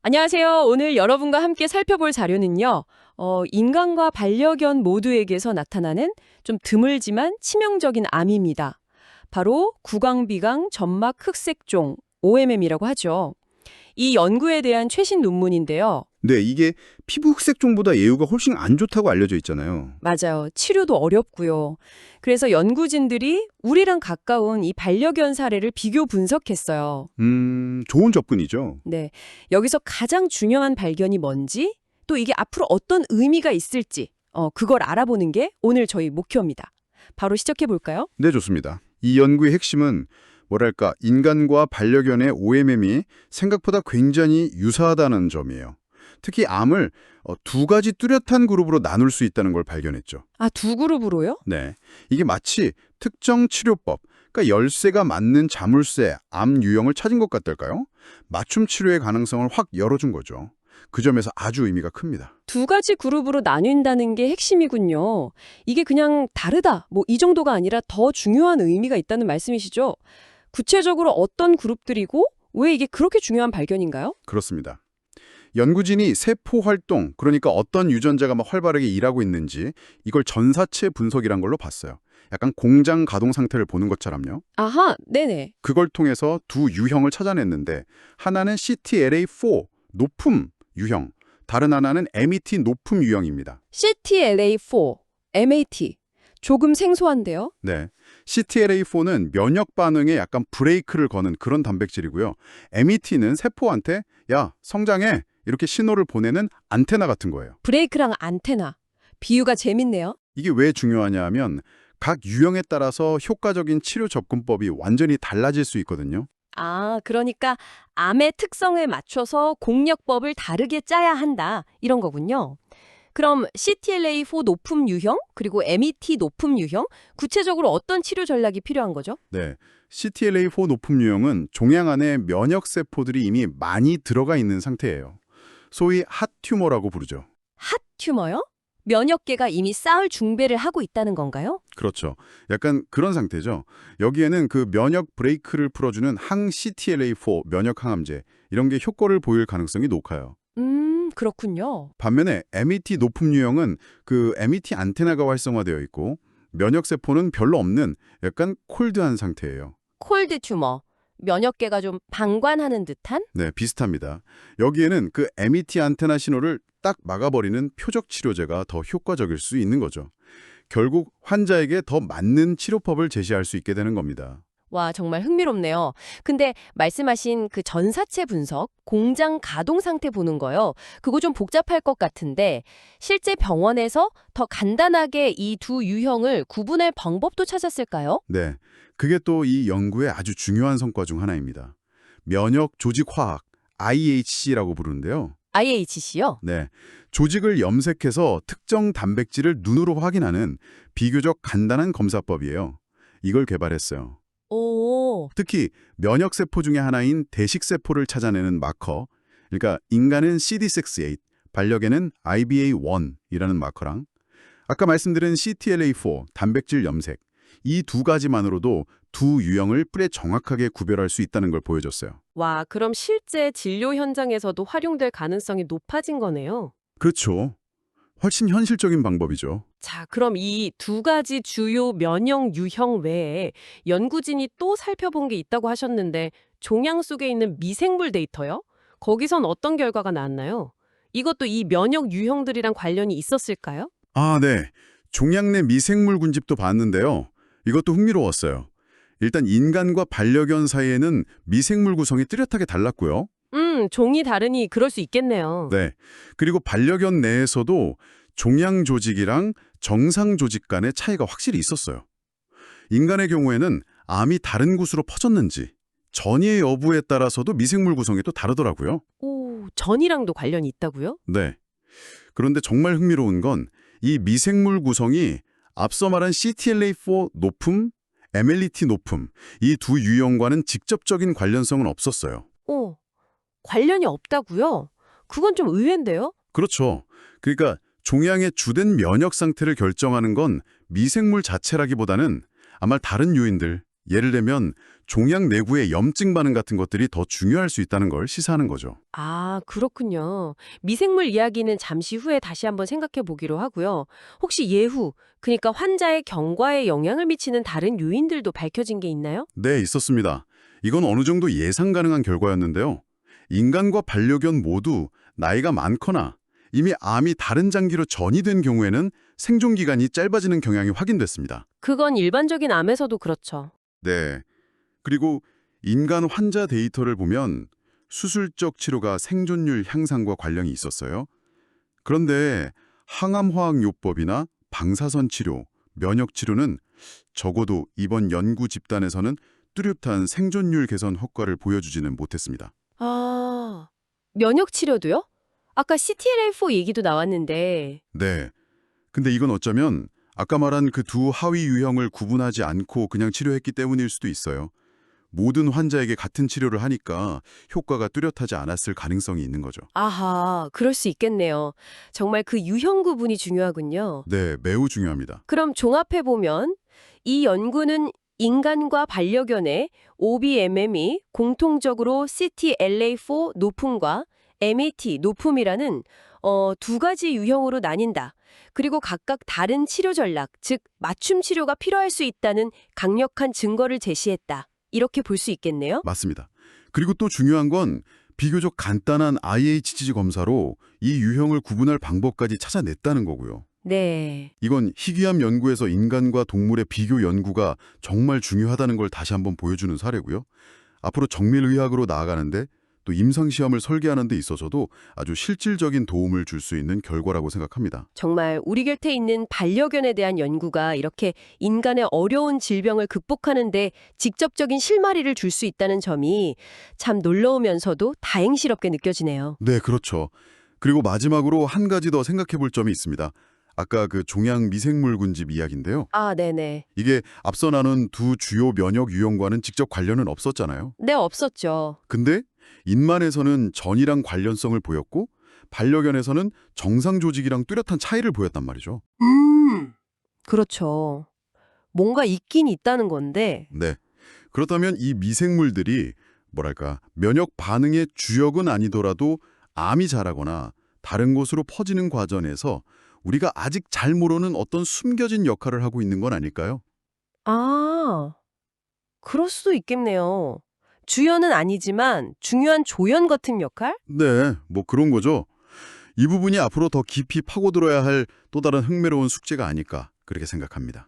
안녕하세요. 오늘 여러분과 함께 살펴볼 자료는요. 인간과 반려견 모두에게서 나타나는 좀 드물지만 치명적인 암입니다. 바로 구강비강 점막 흑색종, OMM이라고 하죠. 이 연구에 대한 최신 논문인데요. 네, 이게 피부 흑색종보다 예후가 훨씬 안 좋다고 알려져 있잖아요. 맞아요. 치료도 어렵고요. 그래서 연구진들이 우리랑 가까운 이 반려견 사례를 비교 분석했어요. 좋은 접근이죠. 네. 여기서 가장 중요한 발견이 뭔지, 또 이게 앞으로 어떤 의미가 있을지, 그걸 알아보는 게 오늘 저희 목표입니다. 바로 시작해 볼까요? 네, 좋습니다. 이 연구의 핵심은 뭐랄까, 인간과 반려견의 OMM이 생각보다 굉장히 유사하다는 점이에요. 특히 암을 두 가지 뚜렷한 그룹으로 나눌 수 있다는 걸 발견했죠. 아, 두 그룹으로요? 네, 이게 마치 특정 치료법, 그러니까 열쇠가 맞는 자물쇠, 암 유형을 찾은 것 같달까요? 맞춤 치료의 가능성을 확 열어준 거죠. 그 점에서 아주 의미가 큽니다. 두 가지 그룹으로 나뉜다는 게 핵심이군요. 이게 그냥 다르다, 뭐 이 정도가 아니라 더 중요한 의미가 있다는 말씀이시죠? 구체적으로 어떤 그룹들이고 왜 이게 그렇게 중요한 발견인가요? 그렇습니다. 연구진이 세포 활동, 그러니까 어떤 유전자가 막 활발하게 일하고 있는지 이걸 전사체 분석이란 걸로 봤어요. 약간 공장 가동 상태를 보는 것처럼요. 아하, 네네. 그걸 통해서 두 유형을 찾아냈는데 하나는 CTLA4 높음 유형, 다른 하나는 MET 높음 유형입니다. CTLA4, MAT. 조금 생소한데요? 네, CTLA4는 면역 반응에 약간 브레이크를 거는 그런 단백질이고요. MET는 세포한테 야, 성장해! 이렇게 신호를 보내는 안테나 같은 거예요. 브레이크랑 안테나. 비유가 재밌네요. 이게 왜 중요하냐 하면 각 유형에 따라서 효과적인 치료 접근법이 완전히 달라질 수 있거든요. 아, 그러니까 암의 특성에 맞춰서 공략법을 다르게 짜야 한다. 이런 거군요. 그럼 CTLA4 높음 유형, 그리고 MET 높음 유형, 구체적으로 어떤 치료 전략이 필요한 거죠? 네, CTLA4 높음 유형은 종양 안에 면역세포들이 이미 많이 들어가 있는 상태예요. 소위 핫튜머라고 부르죠. 핫 튜머요? 면역계가 이미 싸울 준비를 하고 있다는 건가요? 그렇죠. 약간 그런 상태죠. 여기에는 그 면역 브레이크를 풀어주는 항 CTLA4 면역 항암제 이런 게 효과를 보일 가능성이 높아요. 그렇군요. 반면에 MET 높음 유형은 그 MET 안테나가 활성화되어 있고 면역세포는 별로 없는 약간 콜드한 상태예요. 콜드 튜머. 면역계가 좀 방관하는 듯한? 네, 비슷합니다. 여기에는 그 MET 안테나 신호를 딱 막아버리는 표적 치료제가 더 효과적일 수 있는 거죠. 결국 환자에게 더 맞는 치료법을 제시할 수 있게 되는 겁니다. 와, 정말 흥미롭네요. 근데 말씀하신 그 전사체 분석, 공장 가동 상태 보는 거요. 그거 좀 복잡할 것 같은데 실제 병원에서 더 간단하게 이 두 유형을 구분할 방법도 찾았을까요? 네, 그게 또 이 연구의 아주 중요한 성과 중 하나입니다. 면역 조직 화학, IHC라고 부르는데요. IHC요? 네, 조직을 염색해서 특정 단백질을 눈으로 확인하는 비교적 간단한 검사법이에요. 이걸 개발했어요. 오, 특히 면역세포 중에 하나인 대식세포를 찾아내는 마커, 그러니까 인간은 CD68, 반려견은 IBA1이라는 마커랑 아까 말씀드린 CTLA4, 단백질 염색, 이 두 가지만으로도 두 유형을 뿔에 정확하게 구별할 수 있다는 걸 보여줬어요. 와, 그럼 실제 진료 현장에서도 활용될 가능성이 높아진 거네요. 그렇죠. 훨씬 현실적인 방법이죠. 자, 그럼 이 두 가지 주요 면역 유형 외에 연구진이 또 살펴본 게 있다고 하셨는데 종양 속에 있는 미생물 데이터요? 거기선 어떤 결과가 나왔나요? 이것도 이 면역 유형들이랑 관련이 있었을까요? 아, 네. 종양 내 미생물 군집도 봤는데요. 이것도 흥미로웠어요. 일단 인간과 반려견 사이에는 미생물 구성이 뚜렷하게 달랐고요. 종이 다르니 그럴 수 있겠네요. 네. 그리고 반려견 내에서도 종양 조직이랑 정상 조직 간의 차이가 확실히 있었어요. 인간의 경우에는 암이 다른 곳으로 퍼졌는지 전이의 여부에 따라서도 미생물 구성이 또 다르더라고요. 오, 전이랑도 관련이 있다고요? 네. 그런데 정말 흥미로운 건 이 미생물 구성이 앞서 말한 CTLA4 높음, MLET 높음 이 두 유형과는 직접적인 관련성은 없었어요. 오, 관련이 없다고요? 그건 좀 의외인데요? 그렇죠. 그러니까 종양의 주된 면역 상태를 결정하는 건 미생물 자체라기보다는 아마 다른 요인들, 예를 들면 종양 내부의 염증 반응 같은 것들이 더 중요할 수 있다는 걸 시사하는 거죠. 아, 그렇군요. 미생물 이야기는 잠시 후에 다시 한번 생각해 보기로 하고요. 혹시 예후, 그러니까 환자의 경과에 영향을 미치는 다른 요인들도 밝혀진 게 있나요? 네, 있었습니다. 이건 어느 정도 예상 가능한 결과였는데요. 인간과 반려견 모두 나이가 많거나 이미 암이 다른 장기로 전이된 경우에는 생존 기간이 짧아지는 경향이 확인됐습니다. 그건 일반적인 암에서도 그렇죠. 네. 그리고 인간 환자 데이터를 보면 수술적 치료가 생존율 향상과 관련이 있었어요. 그런데 항암화학요법이나 방사선 치료, 면역 치료는 적어도 이번 연구 집단에서는 뚜렷한 생존율 개선 효과를 보여주지는 못했습니다. 아, 면역 치료도요? 아까 CTLA4 얘기도 나왔는데, 네. 근데 이건 어쩌면 아까 말한 그 두 하위 유형을 구분하지 않고 그냥 치료했기 때문일 수도 있어요. 모든 환자에게 같은 치료를 하니까 효과가 뚜렷하지 않았을 가능성이 있는 거죠. 아하, 그럴 수 있겠네요. 정말 그 유형 구분이 중요하군요. 네, 매우 중요합니다. 그럼 종합해보면 이 연구는 인간과 반려견의 OBMM이 공통적으로 CTLA4 높음과 MET 높음이라는 두 가지 유형으로 나뉜다. 그리고 각각 다른 치료 전략, 즉 맞춤 치료가 필요할 수 있다는 강력한 증거를 제시했다. 이렇게 볼 수 있겠네요. 맞습니다. 그리고 또 중요한 건 비교적 간단한 IHG 검사로 이 유형을 구분할 방법까지 찾아냈다는 거고요. 네. 이건 희귀암 연구에서 인간과 동물의 비교 연구가 정말 중요하다는 걸 다시 한번 보여주는 사례고요. 앞으로 정밀의학으로 나아가는데 또 임상시험을 설계하는 데 있어서도 아주 실질적인 도움을 줄 수 있는 결과라고 생각합니다. 정말 우리 곁에 있는 반려견에 대한 연구가 이렇게 인간의 어려운 질병을 극복하는 데 직접적인 실마리를 줄 수 있다는 점이 참 놀라우면서도 다행스럽게 느껴지네요. 네, 그렇죠. 그리고 마지막으로 한 가지 더 생각해 볼 점이 있습니다. 아까 그 종양 미생물 군집 이야기인데요. 아, 네네. 이게 앞서 나눈 두 주요 면역 유형과는 직접 관련은 없었잖아요. 네, 없었죠. 근데 인만에서는 전이랑 관련성을 보였고 반려견에서는 정상 조직이랑 뚜렷한 차이를 보였단 말이죠. 그렇죠. 뭔가 있긴 있다는 건데, 네. 그렇다면 이 미생물들이 뭐랄까 면역 반응의 주역은 아니더라도 암이 자라거나 다른 곳으로 퍼지는 과정에서 우리가 아직 잘 모르는 어떤 숨겨진 역할을 하고 있는 건 아닐까요? 아, 그럴 수도 있겠네요. 주연은 아니지만 중요한 조연 같은 역할? 네, 뭐 그런 거죠. 이 부분이 앞으로 더 깊이 파고들어야 할 또 다른 흥미로운 숙제가 아닐까 그렇게 생각합니다.